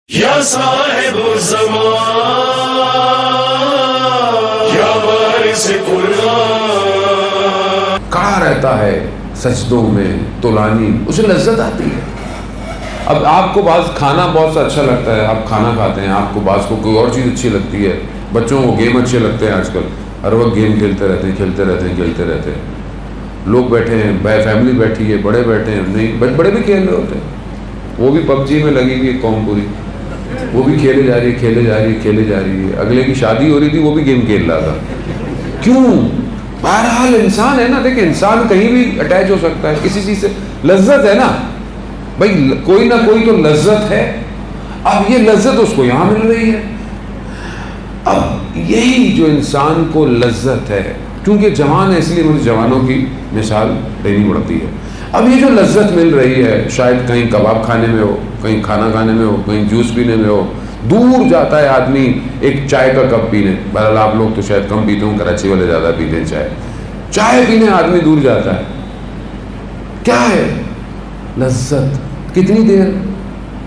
یا صاحب الزمان یا وارث قرآن، کھڑا رہتا ہے سجدوں میں طولانی، اسے لذت آتی ہے۔ اب آپ کو بعض کھانا بہت سا اچھا لگتا ہے، آپ کھانا کھاتے ہیں، آپ کو بعض کو کوئی اور چیز اچھی لگتی ہے، بچوں کو گیم اچھے لگتے ہیں، آج کل ہر وقت گیم کھیلتے رہتے ہیں۔ لوگ بیٹھے ہیں، فیملی بیٹھی ہے، بڑے بیٹھے ہیں، نہیں بڑے بھی کھیل رہے ہوتے ہیں، وہ بھی پب جی میں لگی ہوئی قوم پوری، وہ بھی کھیلے جا رہی ہے۔ اگلے کی شادی ہو رہی تھی، وہ بھی گیم کھیل رہا تھا۔ کیوں؟ بہرحال انسان ہے نا، دیکھیں انسان کہیں بھی اٹیچ ہو سکتا ہے کسی چیز سے، لذت ہے نا بھائی، کوئی نہ کوئی تو لذت ہے۔ اب یہ لذت اس کو یہاں مل رہی ہے۔ اب یہی جو انسان کو لذت ہے، کیونکہ جوان ہے اس لیے مجھے جوانوں کی مثال دینی پڑتی ہے۔ اب یہ جو لذت مل رہی ہے، شاید کہیں کباب کھانے میں ہو، کہیں کھانا کھانے میں ہو، کہیں جوس پینے میں ہو، دور جاتا ہے آدمی ایک چائے کا کپ پینے۔ بہرحال آپ لوگ تو شاید کم پیتے ہوں، کراچی والے زیادہ پیتے ہیں چائے پینے آدمی دور جاتا ہے۔ کیا ہے لذت؟ کتنی دیر؟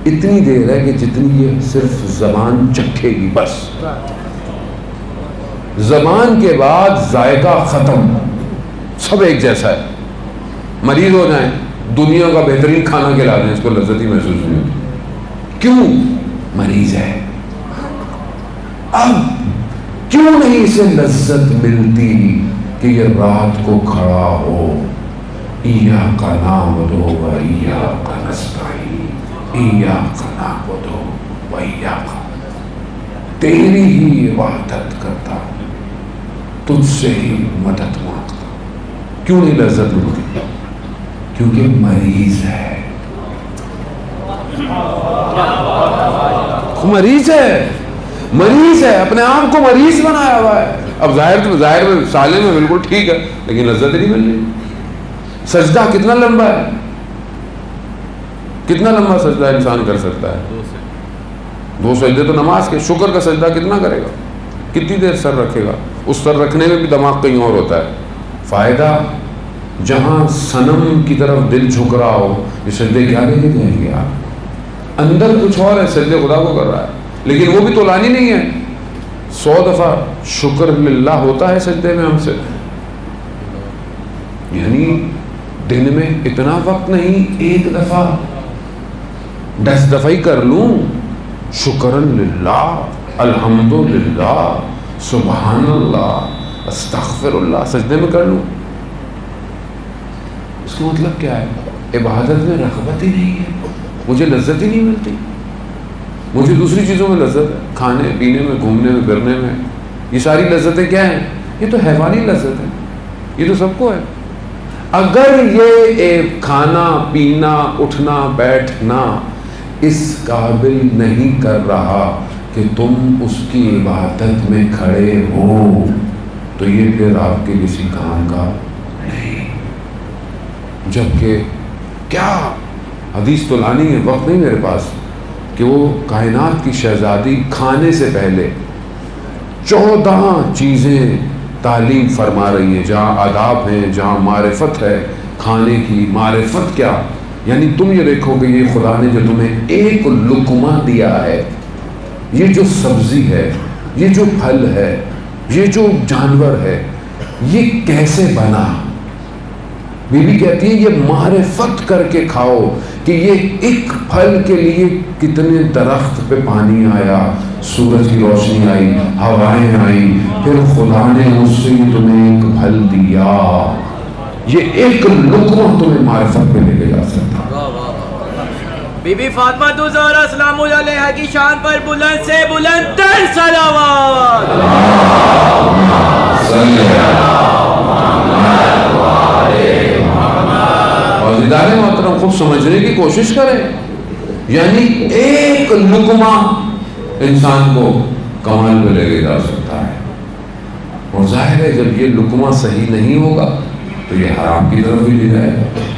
اتنی دیر ہے کہ جتنی یہ صرف زبان چکھے گی، بس زبان کے بعد ذائقہ ختم، سب ایک جیسا ہے۔ مریض ہو جائیں، دنیا کا بہترین کھانا کھلا دیں، اس کو لذت ہی محسوس نہیں ہوتی۔ کیوں؟ مریض ہے۔ اب کیوں نہیں اسے لذت ملتی کہ یہ رات کو کھڑا ہو، ایاک نعبد و ایاک نستعین، ایاک نعبد و ایاک، تیری ہی عبادت کرتا ہوں، تجھ سے ہی مدد مانگتا ہوں۔ کیوں نہیں لذت ملتی؟ کیونکہ مریض ہے، مریض ہے، اپنے آپ کو مریض بنایا ہوا ہے۔ اب ظاہر میں سالے میں بالکل ٹھیک ہے، لیکن لذت نہیں مل رہی۔ سجدہ کتنا لمبا ہے؟ کتنا لمبا سجدہ انسان کر سکتا ہے؟ 2 سجدے تو نماز کے۔ شکر کا سجدہ کتنا کرے گا؟ کتنی دیر سر رکھے گا؟ اس سر رکھنے میں بھی دماغ کہیں اور ہوتا ہے۔ فائدہ جہاں صنم کی طرف دل جھک رہا ہو، یہ سجدے کیا لے کے جائیں گے آپ؟ اندر کچھ اور ہے، سجدے خدا کو کر رہا ہے، لیکن وہ بھی طولانی نہیں ہے۔ 100 دفعہ شکر للہ ہوتا ہے سجدے میں ہم سے، یعنی دن میں اتنا وقت نہیں، 1 دفعہ 10 دفعہ ہی کر لوں، شکرن للہ، الحمدللہ، سبحان اللہ، استغفر اللہ، سجدے میں کر لوں۔ اس کا مطلب کیا ہے؟ عبادت میں رغبت ہی نہیں ہے، مجھے لذت ہی نہیں ملتی۔ مجھے دوسری چیزوں میں لذت ہے، کھانے پینے میں، گھومنے میں، پھرنے میں۔ یہ ساری لذتیں کیا ہیں؟ یہ تو حیوانی لذت ہے، یہ تو سب کو ہے۔ اگر یہ ایک کھانا پینا اٹھنا بیٹھنا اس قابل نہیں کر رہا کہ تم اس کی عبادت میں کھڑے ہو، تو یہ پھر آپ کے کسی کام کا نہیں۔ جبکہ کیا حدیث تو لانی ہے، وقت نہیں میرے پاس، کہ وہ کائنات کی شہزادی کھانے سے پہلے 14 چیزیں تعلیم فرما رہی ہیں، جہاں آداب ہیں، جہاں معرفت ہے کھانے کی۔ معرفت کیا؟ یعنی تم یہ دیکھو کہ یہ خدا نے جو تمہیں ایک لقمہ دیا ہے، یہ جو سبزی ہے، یہ جو پھل ہے، یہ جو جانور ہے، یہ کیسے بنا؟ بی بی کہتی ہے یہ معرفت کر کے کھاؤ کہ یہ ایک پھل کے لیے کتنے درخت پہ پانی آیا، سورج کی روشنی آئی، ہوائیں آئیں، پھر خدا نے اس سے تمہیں ایک پھل دیا۔ یہ ایک لقمہ تمہیں معرفت پہ لے کے جا سکتا۔ بی بی فاطمہ الزہرا سلام علیہا کی شان پر بلند سے بلند تر صلوات۔ اور ادارے محترم خوب سمجھنے کی کوشش کریں، یعنی ایک لقمہ انسان کو کمال میں لے کے جا سکتا ہے۔ اور ظاہر ہے جب یہ لقمہ صحیح نہیں ہوگا تو یہ حرام کی طرف بھی لے جائے گا۔